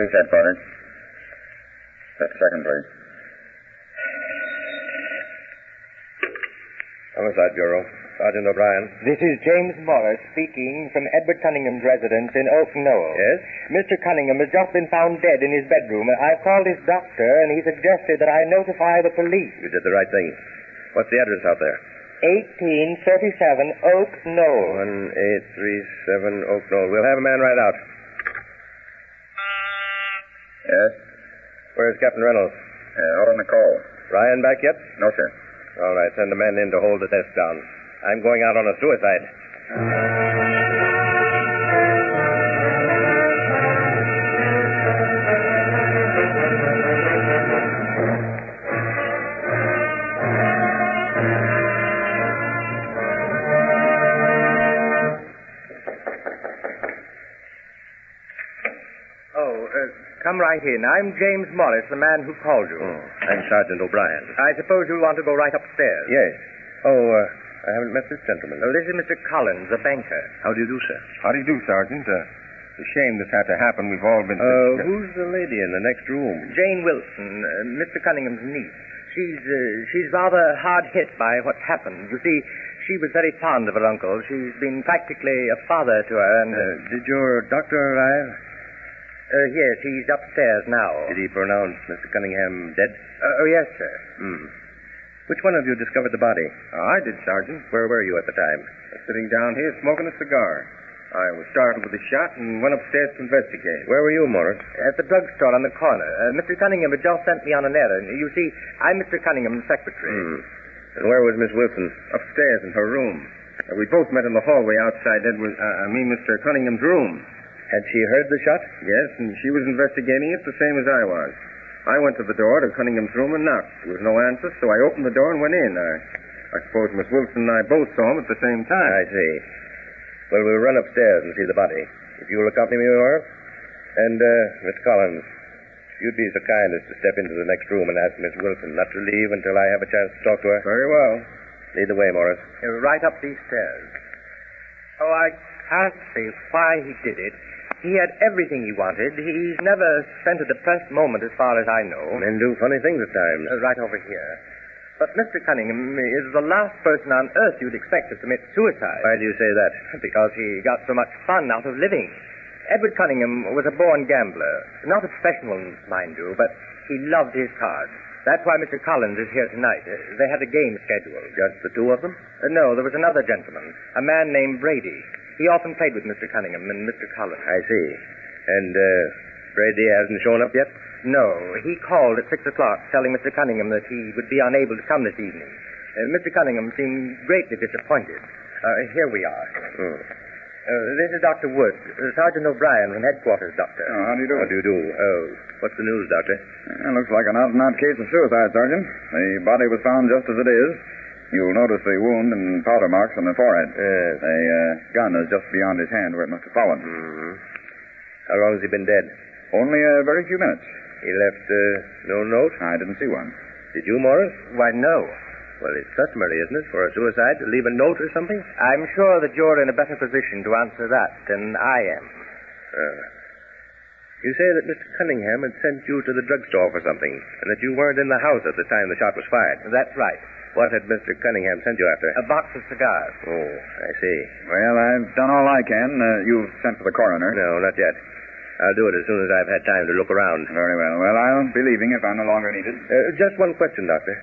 Police headquarters. Just a second, please. Homicide Bureau. Sergeant O'Brien. This is James Morris speaking from Edward Cunningham's residence in Oak Knoll. Yes? Mr. Cunningham has just been found dead in his bedroom. I've called his doctor, and he suggested that I notify the police. You did the right thing. What's the address out there? 1837 Oak Knoll. 1837 Oak Knoll. We'll have a man right out. Yes? Where's Captain Reynolds? Out on the call. Ryan back yet? No, sir. All right, send a man in to hold the desk down. I'm going out on a suicide. Come right in. I'm James Morris, the man who called you. I'm Sergeant O'Brien. I suppose you'll want to go right upstairs. Yes. I haven't met this gentleman. This is Mr. Collins, a banker. How do you do, sir? How do you do, Sergeant? It's a shame this had to happen. We've all been... Who's the lady in the next room? Jane Wilson, Mr. Cunningham's niece. She's rather hard hit by what's happened. You see, she was very fond of her uncle. She's been practically a father to her, and... Did your doctor arrive? Yes, he's upstairs now. Did he pronounce Mr. Cunningham dead? Yes, sir. Which one of you discovered the body? I did, Sergeant. Where were you at the time? Sitting down here smoking a cigar. I was startled with a shot and went upstairs to investigate. Where were you, Morris? At the drugstore on the corner. Mr. Cunningham had just sent me on an errand. You see, I'm Mr. Cunningham's secretary. And where was Miss Wilson? Upstairs in her room. We both met in the hallway outside Mr. Cunningham's room. Had she heard the shot? Yes, and she was investigating it the same as I was. I went to the door to Cunningham's room and knocked. There was no answer, so I opened the door and went in. I suppose Miss Wilson and I both saw him at the same time. I see. Well, we'll run upstairs and see the body. If you'll accompany me, Morris. And, Miss Collins, you'd be so kind as to step into the next room and ask Miss Wilson not to leave until I have a chance to talk to her. Very well. Lead the way, Morris. Right up these stairs. Oh, I can't say why he did it. He had everything he wanted. He's never spent a depressed moment as far as I know. Men do funny things at times. Right over here. But Mr. Cunningham is the last person on earth you'd expect to commit suicide. Why do you say that? Because he got so much fun out of living. Edward Cunningham was a born gambler. Not a professional, mind you, but he loved his cards. That's why Mr. Collins is here tonight. They had a game scheduled. Just the two of them? No, there was another gentleman, a man named Brady. He often played with Mr. Cunningham and Mr. Collins. I see. And, Brady hasn't shown up yet? No. He called at 6 o'clock telling Mr. Cunningham that he would be unable to come this evening. Mr. Cunningham seemed greatly disappointed. Here we are. This is Dr. Wood, Sergeant O'Brien from headquarters, Doctor. How do you do? How do you do? What's the news, Doctor? It looks like an out-and-out case of suicide, Sergeant. The body was found just as it is. You'll notice the wound and powder marks on the forehead. Yes. The gun is just beyond his hand where it must have fallen. How long has he been dead? Only a very few minutes. He left no note? I didn't see one. Did you, Morris? Why, no. Well, it's customary, isn't it, for a suicide to leave a note or something? I'm sure that you're in a better position to answer that than I am. You say that Mr. Cunningham had sent you to the drugstore for something, and that you weren't in the house at the time the shot was fired. That's right. What had Mr. Cunningham sent you after? A box of cigars. Oh, I see. Well, I've done all I can. You've sent for the coroner. No, not yet. I'll do it as soon as I've had time to look around. Very well. Well, I'll be leaving if I'm no longer needed. Just one question, Doctor.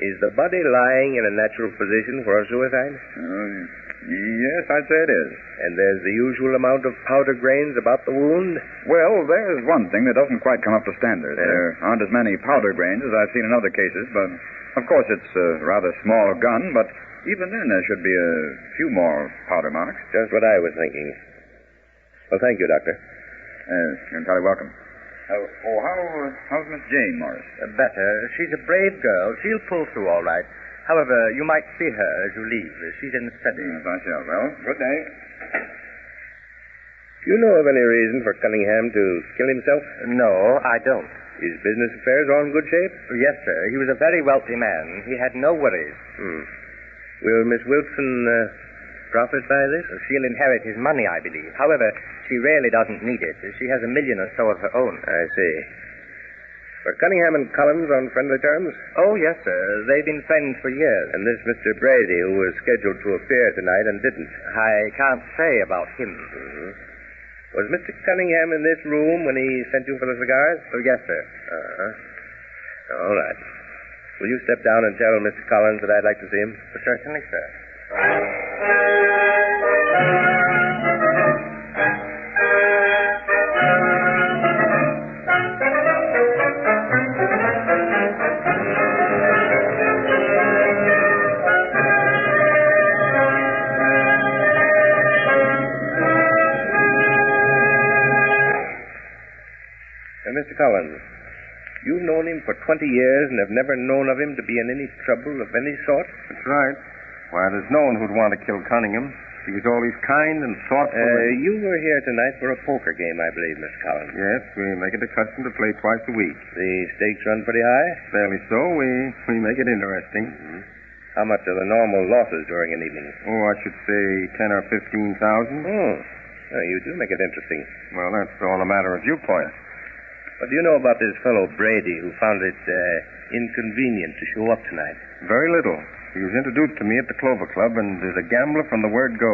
Is the body lying in a natural position for a suicide? Yes, I'd say it is. And there's the usual amount of powder grains about the wound? Well, there's one thing that doesn't quite come up to standard. There aren't as many powder grains as I've seen in other cases, but of course it's a rather small gun, but even then there should be a few more powder marks. Just what I was thinking. Well, thank you, Doctor. You're entirely welcome. How's Miss Jane, Morris? Better. She's a brave girl. She'll pull through all right. However, you might see her as you leave. She's in the study. Yes, I shall. Well, good day. Do you know of any reason for Cunningham to kill himself? No, I don't. His business affairs are in good shape? Yes, sir. He was a very wealthy man. He had no worries. Will Miss Wilson profit by this? She'll inherit his money, I believe. However, she really doesn't need it. She has $1 million or so of her own. I see. Were Cunningham and Collins on friendly terms? Oh, yes, sir. They've been friends for years. And this Mr. Brady, who was scheduled to appear tonight and didn't? I can't say about him. Mm-hmm. Was Mr. Cunningham in this room when he sent you for the cigars? Oh, yes, sir. Uh-huh. All right. Will you step down and tell Mr. Collins that I'd like to see him? Certainly, sir. Mr. Collins, you've known him for 20 years and have never known of him to be in any trouble of any sort? That's right. Why, there's no one who'd want to kill Cunningham. He was always kind and thoughtful. You were here tonight for a poker game, I believe, Mr. Collins. Yes, we make it a custom to play twice a week. The stakes run pretty high? Fairly so. We make it interesting. Mm-hmm. How much are the normal losses during an evening? Oh, I should say 10 or 15,000. Oh, you do make it interesting. Well, that's all a matter of viewpoint. What do you know about this fellow Brady who found it inconvenient to show up tonight? Very little. He was introduced to me at the Clover Club and is a gambler from the word go.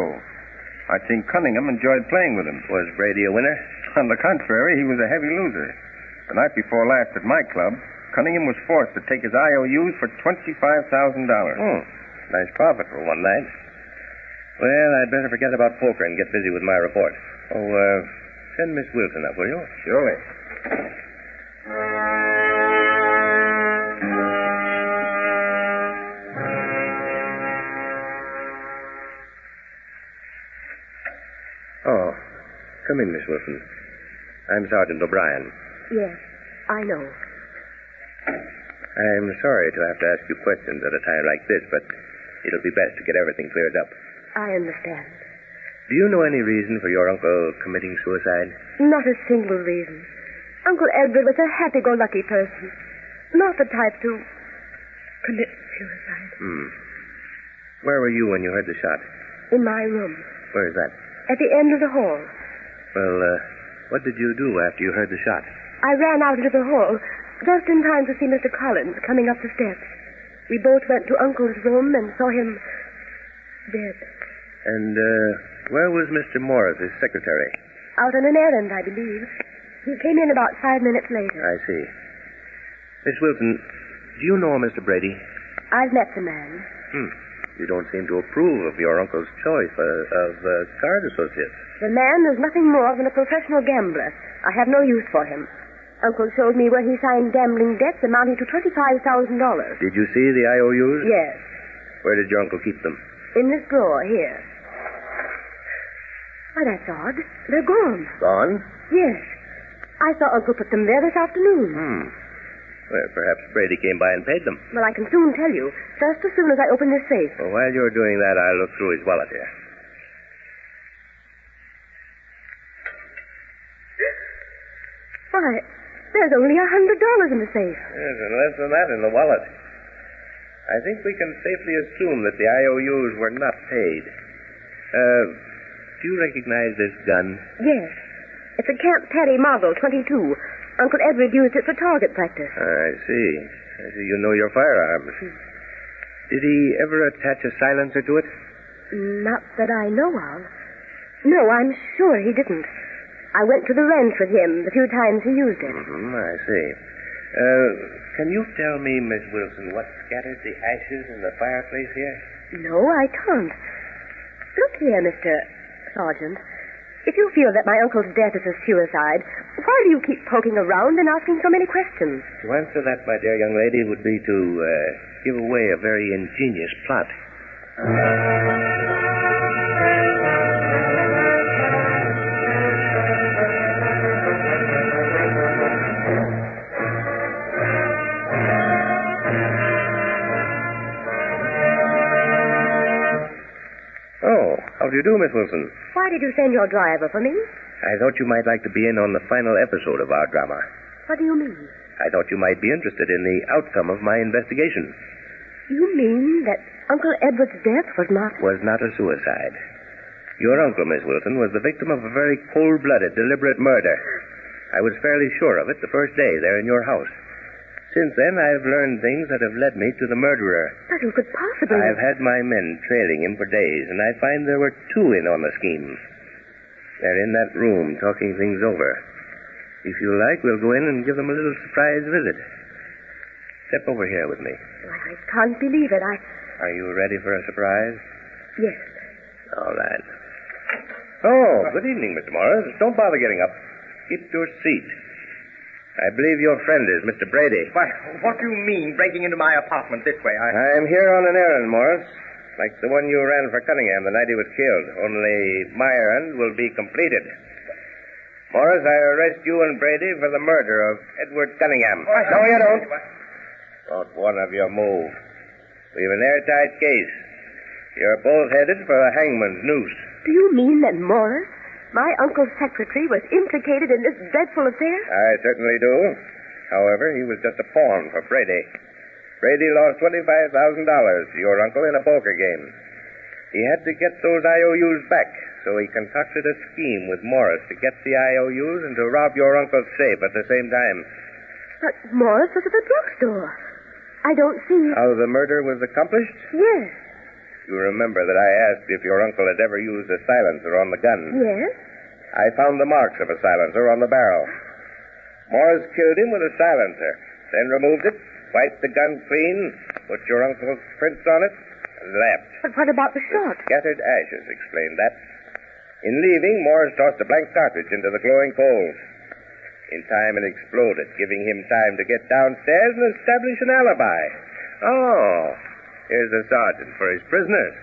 I think Cunningham enjoyed playing with him. Was Brady a winner? On the contrary, he was a heavy loser. The night before last at my club, Cunningham was forced to take his IOUs for $25,000. Nice profit for one night. Well, I'd better forget about poker and get busy with my report. Send Miss Wilson up, will you? Surely. Oh, come in, Miss Wilson. I'm Sergeant O'Brien. Yes, I know. I'm sorry to have to ask you questions at a time like this, but it'll be best to get everything cleared up. I understand. Do you know any reason for your uncle committing suicide? Not a single reason. Uncle Edward was a happy-go-lucky person. Not the type to commit suicide. Where were you when you heard the shot? In my room. Where is that? At the end of the hall. Well, what did you do after you heard the shot? I ran out into the hall, just in time to see Mr. Collins coming up the steps. We both went to Uncle's room and saw him dead. And, where was Mr. Morris, his secretary? Out on an errand, I believe. He came in about 5 minutes later. I see. Miss Wilson, do you know Mr. Brady? I've met the man. You don't seem to approve of your uncle's choice of card associates. The man is nothing more than a professional gambler. I have no use for him. Uncle showed me where he signed gambling debts amounting to $25,000. Did you see the IOUs? Yes. Where did your uncle keep them? In this drawer here. Why, that's odd. They're gone. Gone? Yes. I saw Uncle put them there this afternoon. Well, perhaps Brady came by and paid them. Well, I can soon tell you. Just as soon as I open this safe. Well, while you're doing that, I'll look through his wallet here. Why, there's only $100 in the safe. Yes, and less than that in the wallet. I think we can safely assume that the IOUs were not paid. Do you recognize this gun? Yes. It's a Camp Perry Model 22. Uncle Edward used it for target practice. I see. You know your firearms. Did he ever attach a silencer to it? Not that I know of. No, I'm sure he didn't. I went to the ranch with him the few times he used it. I see. Can you tell me, Miss Wilson, what scattered the ashes in the fireplace here? No, I can't. Look here, Mr. Sergeant. If you feel that my uncle's death is a suicide, why do you keep poking around and asking so many questions? To answer that, my dear young lady, would be to give away a very ingenious plot. Oh, how do you do, Miss Wilson? Why did you send your driver for me? I thought you might like to be in on the final episode of our drama. What do you mean? I thought you might be interested in the outcome of my investigation. You mean that Uncle Edward's death was not... Was not a suicide. Your uncle, Miss Wilson, was the victim of a very cold-blooded, deliberate murder. I was fairly sure of it the first day there in your house. Since then, I've learned things that have led me to the murderer. But who could possibly... I've had my men trailing him for days, and I find there were 2 in on the scheme. They're in that room talking things over. If you like, we'll go in and give them a little surprise visit. Step over here with me. I can't believe it. Are you ready for a surprise? Yes. All right. Oh, good evening, Mr. Morris. Don't bother getting up. Keep your seat. I believe your friend is Mr. Brady. Why, what do you mean, breaking into my apartment this way? I'm here on an errand, Morris. Like the one you ran for Cunningham the night he was killed. Only my errand will be completed. Morris, I arrest you and Brady for the murder of Edward Cunningham. No, you don't. Don't one of you move. We've an airtight case. You're both headed for the hangman's noose. Do you mean that Morris, my uncle's secretary, was implicated in this dreadful affair? I certainly do. However, he was just a pawn for Brady. Brady lost $25,000 to your uncle in a poker game. He had to get those IOUs back, so he concocted a scheme with Morris to get the IOUs and to rob your uncle's safe at the same time. But Morris was at the drugstore. I don't see... How the murder was accomplished? Yes. You remember that I asked if your uncle had ever used a silencer on the gun. Yes? I found the marks of a silencer on the barrel. Morris killed him with a silencer, then removed it, wiped the gun clean, put your uncle's prints on it, and left. But what about the shot? Scattered ashes explained that. In leaving, Morris tossed a blank cartridge into the glowing coals. In time, it exploded, giving him time to get downstairs and establish an alibi. Oh, here's the sergeant for his prisoners.